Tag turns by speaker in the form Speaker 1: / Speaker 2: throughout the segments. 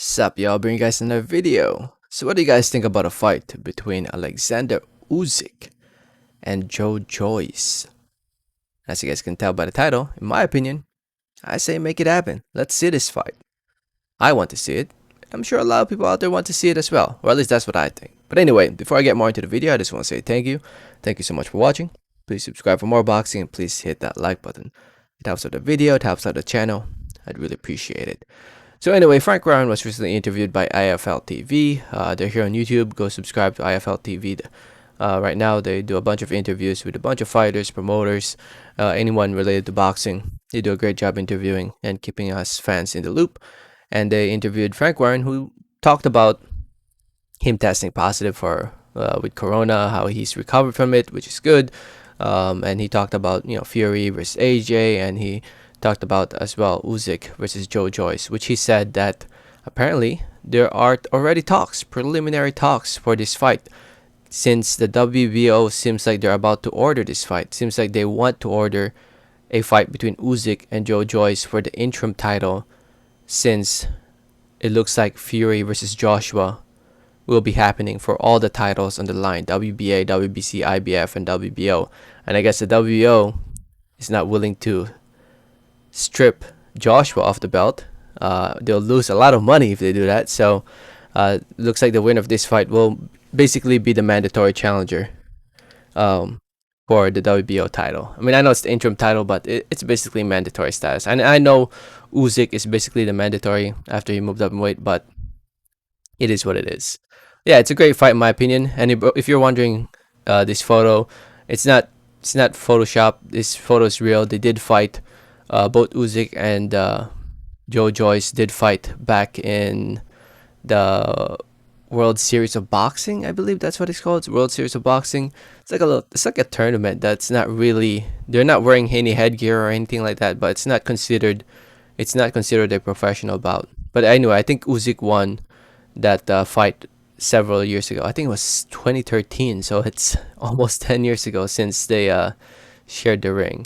Speaker 1: Sup, y'all, bring you guys another video. So what do you guys think about a fight between Oleksandr Usyk and Joyce? As you guys can tell by the title, in my opinion, I say make it happen. Let's see this fight. I want to see it. I'm sure a lot of people out there want to see it as well, or at least that's what I think. But anyway, before I get more into the video, I just want to say thank you. Thank you so much for watching. Please subscribe for more boxing and please hit that like button. It helps out the video, it helps out the channel. I'd really appreciate it. So anyway, Frank Warren was recently interviewed by IFL TV. They're here on YouTube. Go subscribe to IFL TV. Right now, they do a bunch of interviews with a bunch of fighters, promoters, anyone related to boxing. They do a great job interviewing and keeping us fans in the loop. And they interviewed Frank Warren, who talked about him testing positive for with Corona, how he's recovered from it, which is good. And he talked about Fury versus AJ, and he talked about as well Usyk versus Joyce, which he said that apparently there are already talks, preliminary talks for this fight, since the WBO seems like they're about to order this fight. Seems like they want to order a fight between Usyk and Joyce for the interim title, since it looks like Fury versus Joshua will be happening for all the titles on the line: WBA, WBC, IBF, and WBO. And I guess the WBO is not willing to strip Joshua off the belt. They'll lose a lot of money if they do that. So looks like the winner of this fight will basically be the mandatory challenger for the WBO title. I mean, I know it's the interim title, but it's basically mandatory status. And I know Usyk is basically the mandatory after he moved up in weight, but it is what it is. Yeah, it's a great fight in my opinion. And if you're wondering, this photo, it's not Photoshop. This photo is real. They did fight. Both Usyk and Joyce did fight back in the World Series of Boxing. I believe that's what it's called. It's World Series of Boxing. It's like a tournament that's not really. They're not wearing any headgear or anything like that. But it's not considered. It's not considered a professional bout. But anyway, I think Usyk won that fight several years ago. I think it was 2013. So it's almost 10 years ago since they shared the ring.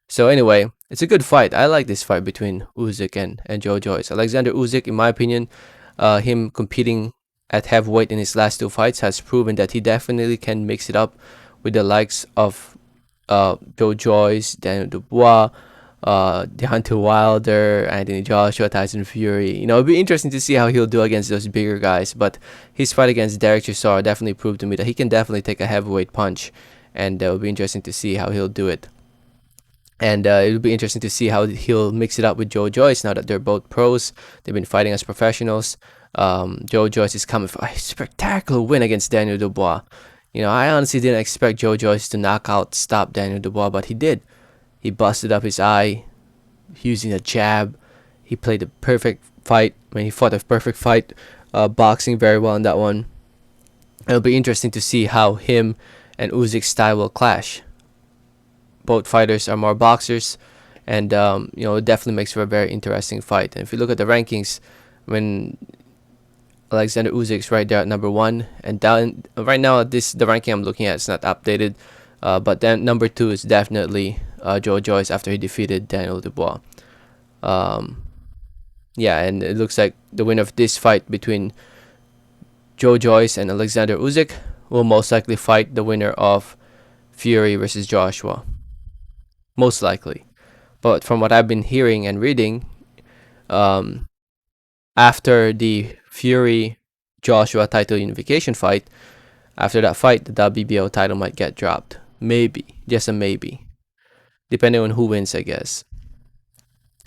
Speaker 1: So anyway, it's a good fight. I like this fight between Usyk and Joyce. Oleksandr Usyk, in my opinion, him competing at heavyweight in his last two fights has proven that he definitely can mix it up with the likes of Joyce, Daniel Dubois, Deontay Wilder, Anthony Joshua, Tyson Fury. It'll be interesting to see how he'll do against those bigger guys. But his fight against Derek Chisora definitely proved to me that he can definitely take a heavyweight punch, and it'll be interesting to see how he'll do it. And it'll be interesting to see how he'll mix it up with Joyce now that they're both pros. They've been fighting as professionals. Joyce is coming for a spectacular win against Daniel Dubois. I honestly didn't expect Joyce to stop Daniel Dubois, but he did. He busted up his eye using a jab. He played the perfect fight. He fought a perfect fight, boxing very well in that one. It'll be interesting to see how him and Usyk's style will clash. Both fighters are more boxers, and it definitely makes for a very interesting fight. And if you look at the rankings, when Oleksandr Usyk's right there at number 1, and down right now the ranking I'm looking at is not updated, but then number 2 is definitely Joyce after he defeated Daniel Dubois. Yeah, and it looks like the winner of this fight between Joyce and Oleksandr Usyk will most likely fight the winner of Fury versus Joshua. Most likely. But from what I've been hearing and reading, after the Fury Joshua title unification fight, after that fight, the WBO title might get dropped. Maybe. Just a maybe. Depending on who wins, I guess.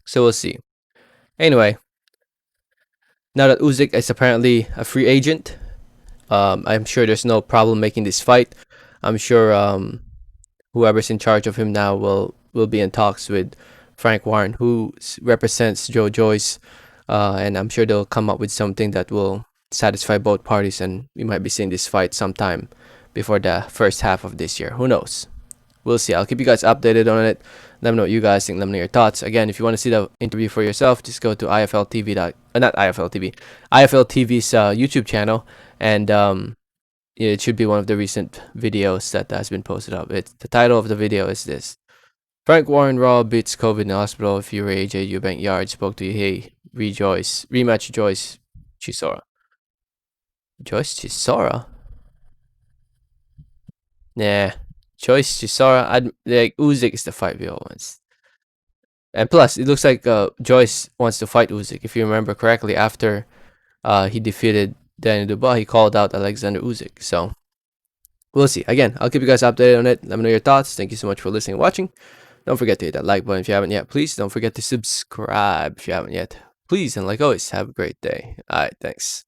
Speaker 1: So we'll see. Anyway, now that Usyk is apparently a free agent, I'm sure there's no problem making this fight. I'm sure whoever's in charge of him now will be in talks with Frank Warren, who represents Joyce, and I'm sure they'll come up with something that will satisfy both parties, and we might be seeing this fight sometime before the first half of this year. Who knows? We'll see. I'll keep you guys updated on it. Let me know what you guys think. Let me know your thoughts. Again, if you want to see the interview for yourself, just go to IFL TV. Not IFL TV. IFL TV's YouTube channel, and it should be one of the recent videos that has been posted up. The title of the video is this: Frank Warren Raw beats COVID in the hospital. Fury AJ Eubank Yard spoke to Hey Rejoice rematch Joyce Chisora. Joyce Chisora? Nah. Joyce Chisora. I'd like Usyk is the fight we all wants. And plus, it looks like Joyce wants to fight Usyk. If you remember correctly, after he defeated Daniel Dubois, he called out Oleksandr Usyk. So we'll see. Again, I'll keep you guys updated on it. Let me know your thoughts. Thank you so much for listening and watching. Don't forget to hit that like button if you haven't yet. Please don't forget to subscribe if you haven't yet. Please, and like always, have a great day. All right, thanks.